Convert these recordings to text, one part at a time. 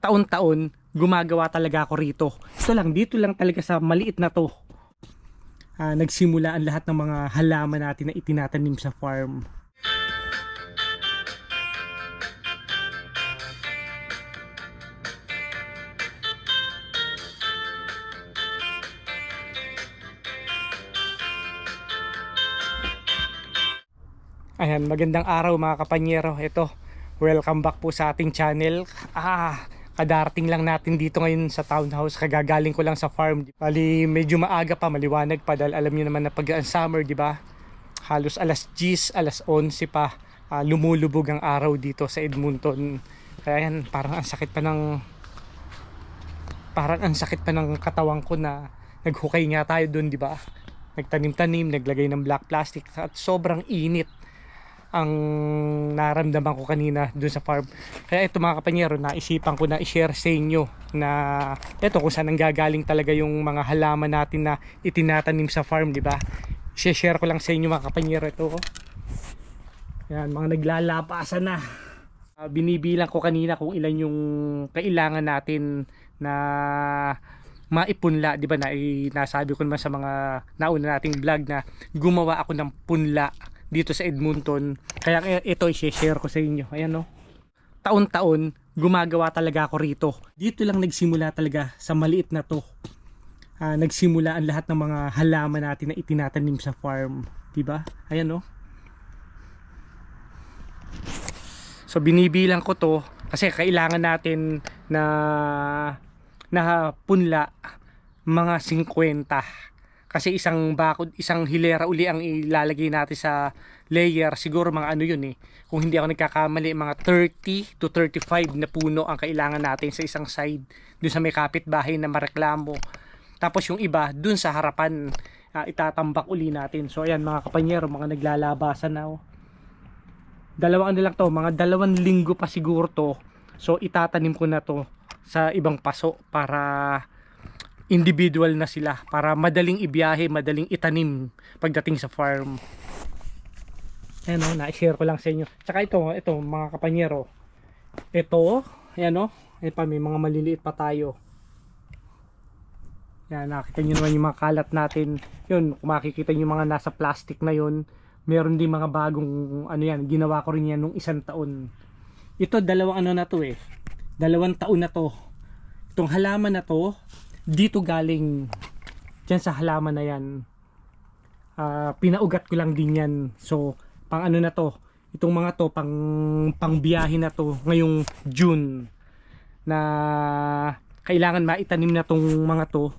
taon-taon gumagawa talaga ako rito. Ito lang, dito lang talaga sa maliit na to. Nagsimula ang lahat ng mga halaman natin na itinatanim sa farm. Ayan, magandang araw mga kapanyero. Ito, welcome back po sa ating channel. Kadarating lang natin dito ngayon sa townhouse. Kagagaling ko lang sa farm. Bali, medyo maaga pa, maliwanag pa dahil alam niyo naman na pag summer, di ba? Halos alas 10, alas 11 pa lumulubog ang araw dito sa Edmonton. Kaya yan, parang ang sakit pa ng katawan ko na naghukay nga tayo doon, di ba? Nagtanim-tanim, naglagay ng black plastic at sobrang init ang naramdaman ko kanina dun sa farm. Kaya ito mga kapanyero, naisipan ko na i-share sa inyo na ito kung saan nanggagaling talaga yung mga halaman natin na itinatanim sa farm, di ba? I-share ko lang sa inyo mga kapanyero. Ito, yan, mga naglalabasan na. Binibilang ko kanina kung ilan yung kailangan natin na maipunla, di ba? Nasabi ko naman sa mga nauna nating vlog na gumawa ako ng punla dito sa Edmonton. Kaya ito i-share ko sa inyo. Ayan, no? Taon-taon gumagawa talaga ako rito. Dito lang nagsimula talaga sa maliit na to. Nagsimula ang lahat ng mga halaman natin na itinatanim sa farm, di ba? Ayan, no? So binibilang ko to kasi kailangan natin na punla mga 50. Kasi isang bakod, isang hilera uli ang ilalagay natin sa layer. Siguro mga ano yun kung hindi ako nagkakamali, mga 30 to 35 na puno ang kailangan natin sa isang side, dun sa may kapitbahay na mareklamo. Tapos yung iba dun sa harapan, itatambak uli natin. So ayan mga kapanyero, mga naglalabasan na. Dalawang ano lang to, mga 2 linggo pa siguro to. So itatanim ko na to sa ibang paso para individual na sila, para madaling ibiyahe, madaling itanim pagdating sa farm. Ayan o, na-share ko lang sa inyo. Tsaka ito mga kapanyero, ito, ayan o, pa, may mga maliliit pa tayo. Yan, nakita nyo naman yung mga kalat natin. Yun, kung makikita nyo yung mga nasa plastic na yun, meron din mga bagong ano yan, ginawa ko rin yan nung 1 taon. Ito, 2 ano na to 2 taon na to. Itong halaman na to, dito galing, dyan sa halaman na yan. Pinaugat ko lang din yan. So pang ano na to, itong mga to pang biyahe na to ngayong June, na kailangan maitanim na tong mga to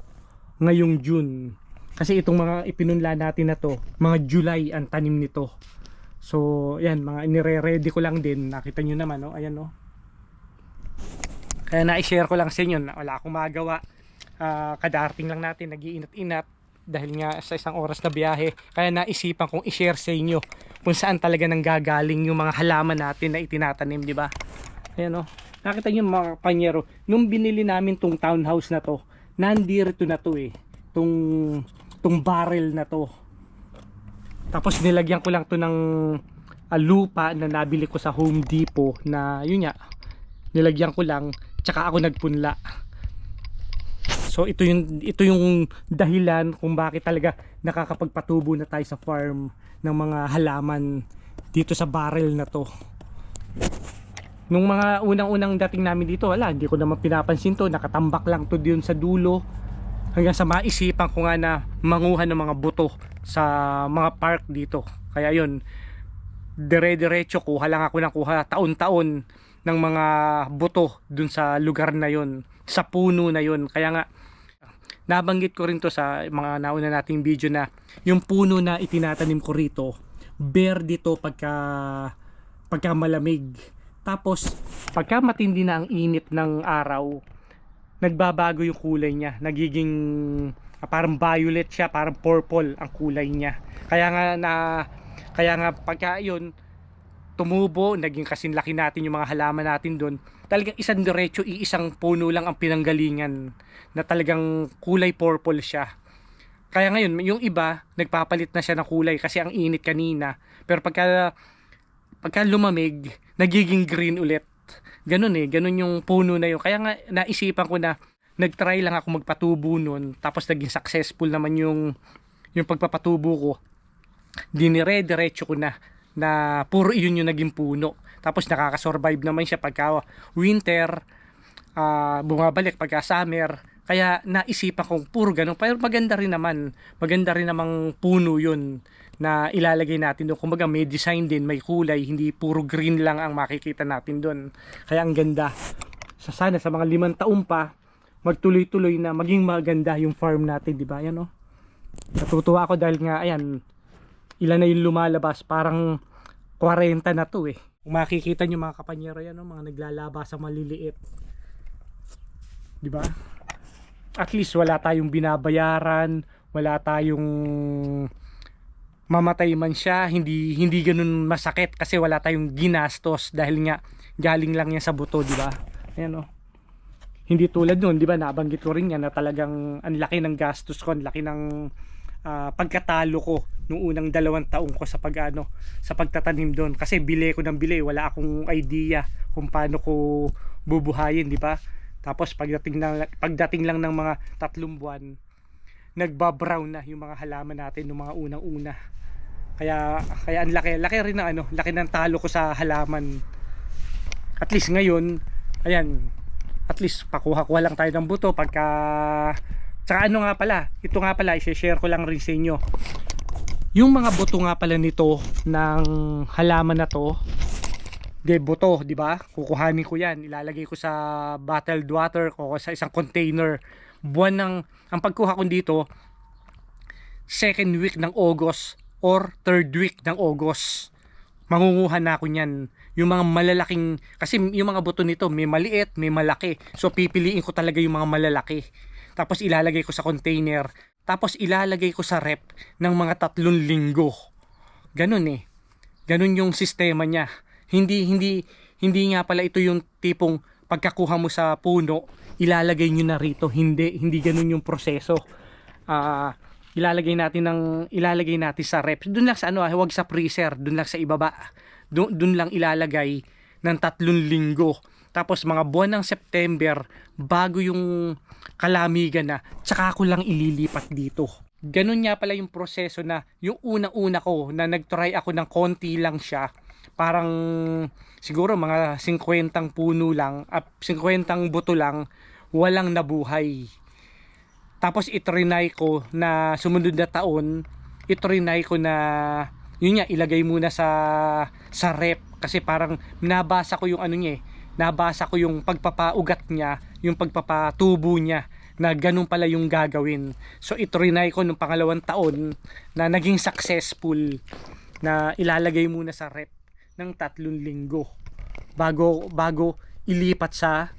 ngayong June, kasi itong mga ipinunla natin na to mga July ang tanim nito. So yan, mga inire-ready ko lang din. Nakita nyo naman, ayan kaya na-share ko lang sa inyo na wala akong magawa. Kadarating lang natin, nag-iinat-inat dahil nga sa 1 oras na biyahe. Kaya naisipan kong i-share sa inyo kung saan talaga nanggagaling yung mga halaman natin na itinatanim, di ba? Ayan nakita nyo mga kapanyero, nung binili namin tong townhouse na to, nandito na to tong barrel na to. Tapos nilagyan ko lang to ng lupa na nabili ko sa Home Depot, na yun nga, nilagyan ko lang, tsaka ako nagpunla. So ito yung dahilan kung bakit talaga nakakapagpatubo na tayo sa farm ng mga halaman dito sa barrel na to. Nung mga unang-unang dating namin dito, hindi ko naman pinapansin to, nakatambak lang to diyon sa dulo, hanggang sa maisipan ko nga na manguha ng mga buto sa mga park dito. Kaya yun, dire-diretso kuha lang ako ng kuha taon-taon ng mga buto dun sa lugar na yun, sa puno na yun. Kaya nga nabanggit ko rin to sa mga nauna nating video na yung puno na itinatanim ko rito, bare dito pagka malamig. Tapos pagka matindi na ang init ng araw, nagbabago yung kulay niya, nagiging parang violet siya, parang purple ang kulay niya. Kaya nga pagka yun tumubo, naging kasinlaki natin yung mga halaman natin doon, talagang isang diretso, iisang puno lang ang pinanggalingan na talagang kulay purple siya. Kaya ngayon yung iba nagpapalit na siya ng kulay kasi ang init kanina, pero pagka lumamig nagiging green ulit. Ganun ganun yung puno na yun. Kaya nga naisipan ko na nag-try lang ako magpatubo nun, tapos naging successful naman yung pagpapatubo ko. Dinire-diretso ko na puro yun yung naging puno. Tapos nakakasurvive naman siya pagka winter, bumabalik pagka summer. Kaya naisipan kong puro ganun. Pero maganda rin namang puno yun na ilalagay natin doon. Kumbaga may design din, may kulay, hindi puro green lang ang makikita natin doon. Kaya ang ganda. Sana sa mga 5 taon pa, magtuloy-tuloy na maging maganda yung farm natin, di ba? Ayan, oh. Natutuwa ako dahil nga, ayan, ilan na yung lumalabas, parang 40 na to eh. Kung makikita nyo mga kapanyero yan, oh, mga naglalaba sa maliliit. Di ba? At least wala tayong binabayaran, wala tayong mamatay man siya, hindi ganun masakit kasi wala tayong ginastos dahil nga galing lang yan sa buto, di ba? Ayan, oh. Hindi tulad nun, di ba, nabanggit ko rin yan na talagang ang laki ng gastos ko, ang laki ng pagkatalo ko nung unang 2 taong ko sa sa pagtatanim doon, kasi bili ko ng bili, wala akong idea kung paano ko bubuhayin, di ba? Tapos pagdating lang ng mga 3 buwan, nagbabrown na yung mga halaman natin nung mga unang-una. Kaya ang laki rin ng laki ng talo ko sa halaman. At least ngayon, ayan, at least pakuha lang tayo ng buto pagka. Tsaka ito nga pala, i-share ko lang rin sa inyo. Yung mga buto nga pala nito ng halaman na to, buto, di ba? Kukuhanin ko yan, ilalagay ko sa bottled water ko sa isang container. Ang pagkuha ko dito, 2nd week ng August or 3rd week ng August. Mangunguha na ako niyan. Yung mga malalaking, kasi yung mga buto nito may maliit, may malaki. So pipiliin ko talaga yung mga malalaki. Tapos ilalagay ko sa container. Tapos ilalagay ko sa rep ng mga 3 linggo. Ganun Ganun yung sistema niya. Hindi nga pala ito yung tipong pagkakuha mo sa puno, ilalagay nyo na rito. Hindi ganun yung proseso. Ilalagay natin sa rep. Doon lang sa huwag sa freezer, doon lang sa ibaba. Doon lang ilalagay ng 3 linggo. Tapos mga buwan ng September, bago yung kalamigan na, tsaka ko lang ililipat dito. Ganun nga pala yung proseso na yung una-una ko na nagtry ako ng konti lang siya. Parang siguro mga 50 puno lang, 50 buto lang, walang nabuhay. Tapos itrinay ko na sumunod na taon, itrinay ko na yun nga, ilagay muna sa rep kasi parang nabasa ko yung nabasa ko yung pagpapaugat niya, yung pagpapatubo niya na ganun pala yung gagawin. So itrinay ko nung 2nd taon na naging successful na ilalagay muna sa rep ng 3 linggo bago ilipat sa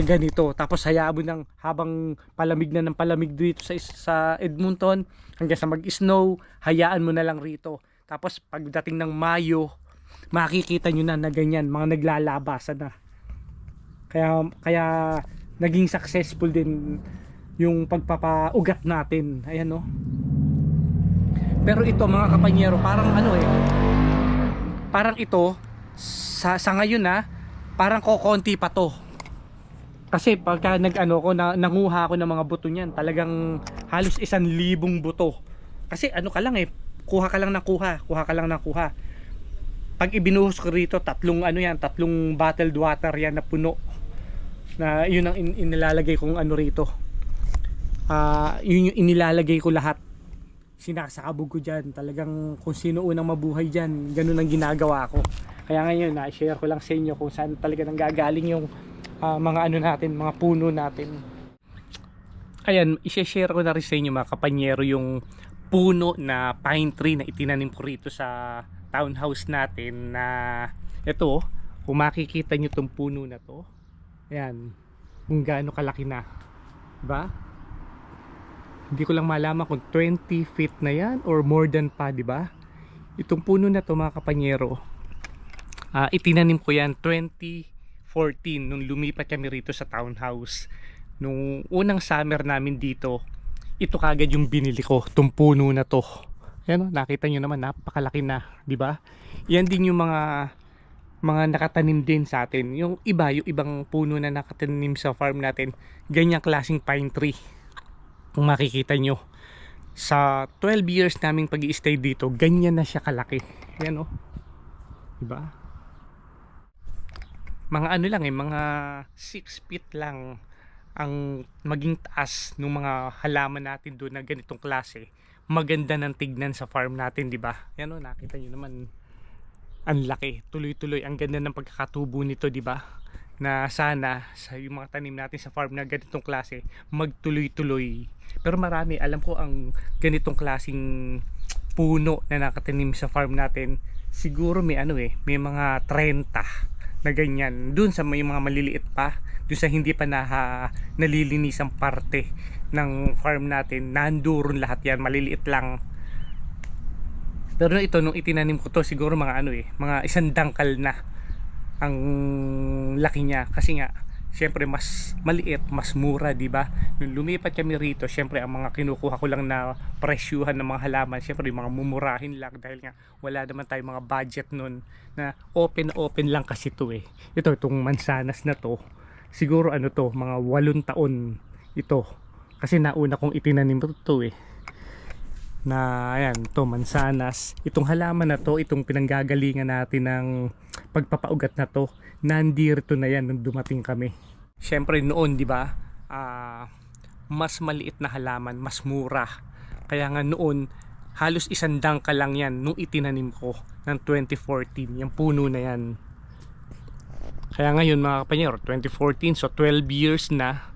ganito. Tapos hayaan mo nang habang palamig na ng palamig dito sa Edmonton hanggang sa mag-snow, hayaan mo na lang rito. Tapos pagdating ng Mayo, makikita nyo na ganyan, mga naglalabasan na. Kaya naging successful din yung pagpapaugat natin. Ayan, no. Pero ito mga kapanyero, parang parang ito sa ngayon parang kokonti pa to. Kasi pagka nanguha ako ng mga buto niyan, talagang halos 1,000 buto. Kasi ka lang kuha ka lang ng kuha. Pag ibinuhos ko rito, 3 bottled water yan na puno. Na yun ang inilalagay kong rito. Yun yung inilalagay ko lahat. Sinasabog ko dyan. Talagang kung sino unang mabuhay dyan, ganun ang ginagawa ko. Kaya ngayon, share ko lang sa inyo kung saan talaga nanggagaling yung mga mga puno natin. Ayan, i-share ko na rin sa inyo mga kapanyero yung puno na pine tree na itinanim ko rito sa townhouse natin na ito, kung makikita nyo itong puno na to, ayan, kung gaano kalaki na, diba? Hindi ko lang malaman kung 20 feet na yan or more than pa, diba? Itong puno na to mga kapanyero, itinanim ko yan 2014 nung lumipat kami rito sa townhouse. Nung unang summer namin dito, ito kagad yung binili ko, itong puno na to. Ayan, nakita nyo naman, napakalaki na, di ba? Yan din yung mga mga nakatanim din sa atin. Yung iba, yung ibang puno na nakatanim sa farm natin, ganyang klaseng pine tree. Kung makikita nyo, sa 12 years naming pag-i-stay dito, ganyan na siya kalaki. Yan, oh. Diba? Mga ano lang mga 6 feet lang ang maging taas ng mga halaman natin doon na ganitong klase. Maganda ng tignan sa farm natin, di ba? Yan, oh, nakita nyo naman, ang laki, tuloy-tuloy, ang ganda ng pagkakatubo nito, di ba? Na sana sa yung mga tanim natin sa farm na ganitong klase magtuloy-tuloy. Pero marami, alam ko, ang ganitong klaseng puno na nakatanim sa farm natin, siguro may may mga 30 na ganyan dun sa may mga maliliit pa, dun sa hindi pa nalilinisang parte ng farm natin. Nandoon lahat yan, maliliit lang. Pero ito, nung itinanim ko to, siguro mga mga 1 dangkal na ang laki niya. Kasi nga, syempre mas maliit, mas mura, di ba? Nung lumipat kami rito, syempre ang mga kinukuha ko lang na presyuhan ng mga halaman, syempre yung mga mumurahin lang, dahil nga wala naman tayong mga budget nun, na open lang kasi to eh. Itong mansanas na to, siguro to, mga 8 taon ito. Kasi nauna kong itinanim to eh. Na ayan, to mansanas. Itong halaman na to, itong pinanggagalingan natin ng pagpapaugat na to, nandito na yan nung dumating kami. Syempre noon, di ba, mas maliit na halaman, mas mura. Kaya nga noon, halos 1 dangkal lang yan nung itinanim ko ng 2014, yung puno na yan. Kaya ngayon mga kapanyero, 2014, so 12 years na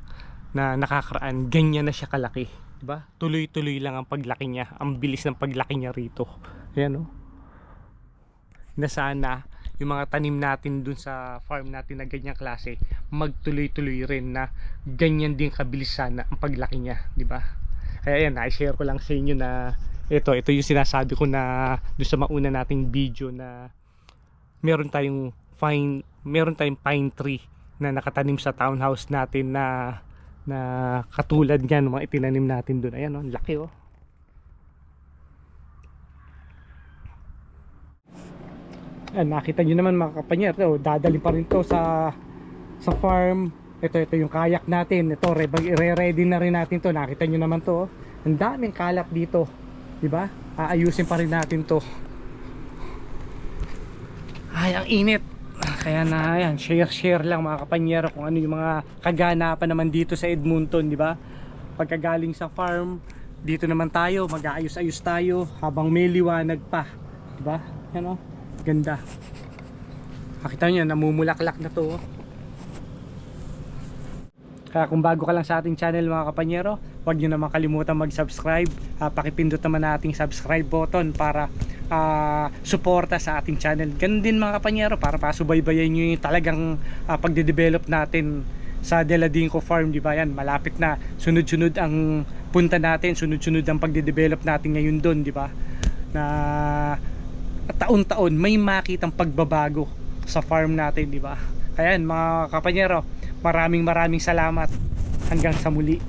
nakakaraan, ganyan na siya kalaki. Diba? Tuloy-tuloy lang ang paglaki niya. Ang bilis ng paglaki niya rito. Ayan, oh. Na sana yung mga tanim natin dun sa farm natin na ganyang klase, magtuloy-tuloy rin na ganyan din kabilis sana ang paglaki niya, diba? Kaya yan, i-share ko lang sa inyo na ito yung sinasabi ko na dun sa mauna nating video, na meron tayong pine tree na nakatanim sa townhouse natin na katulad niyan mga itinanim natin doon. Ayan, oh, laki, oh. Ayan, nakita nyo naman mga kapanyero, dadali pa rin to sa farm. Ito yung kayak natin. Ito, i-ready na rin natin to. Nakita nyo naman to, oh. Ang daming kalat dito, diba? Aayusin pa rin natin to. Ay, ang init. Kaya na yan, share lang mga kapanyero kung ano yung mga kaganapan naman dito sa Edmonton, di ba? Pagkagaling sa farm, dito naman tayo, mag-aayos-ayos tayo habang may liwanag pa, di ba? Yan, oh, ganda. Makita niyo, namumulaklak na to, oh. Kaya kung bago ka lang sa ating channel mga kapanyero, huwag nyo naman kalimutan mag-subscribe. Pakipindot naman nating subscribe button para suporta sa ating channel. Ganun din mga kapanyero, para pasubaybayan nyo yung talagang pagde-develop natin sa Deladinco Farm, di ba? Yan, malapit na, sunod-sunod ang punta natin, sunod-sunod ang pagde-develop natin ngayon doon, di ba? Na taon-taon may makitang pagbabago sa farm natin, di ba? Kaya yan mga kapanyero, maraming salamat. Hanggang sa muli.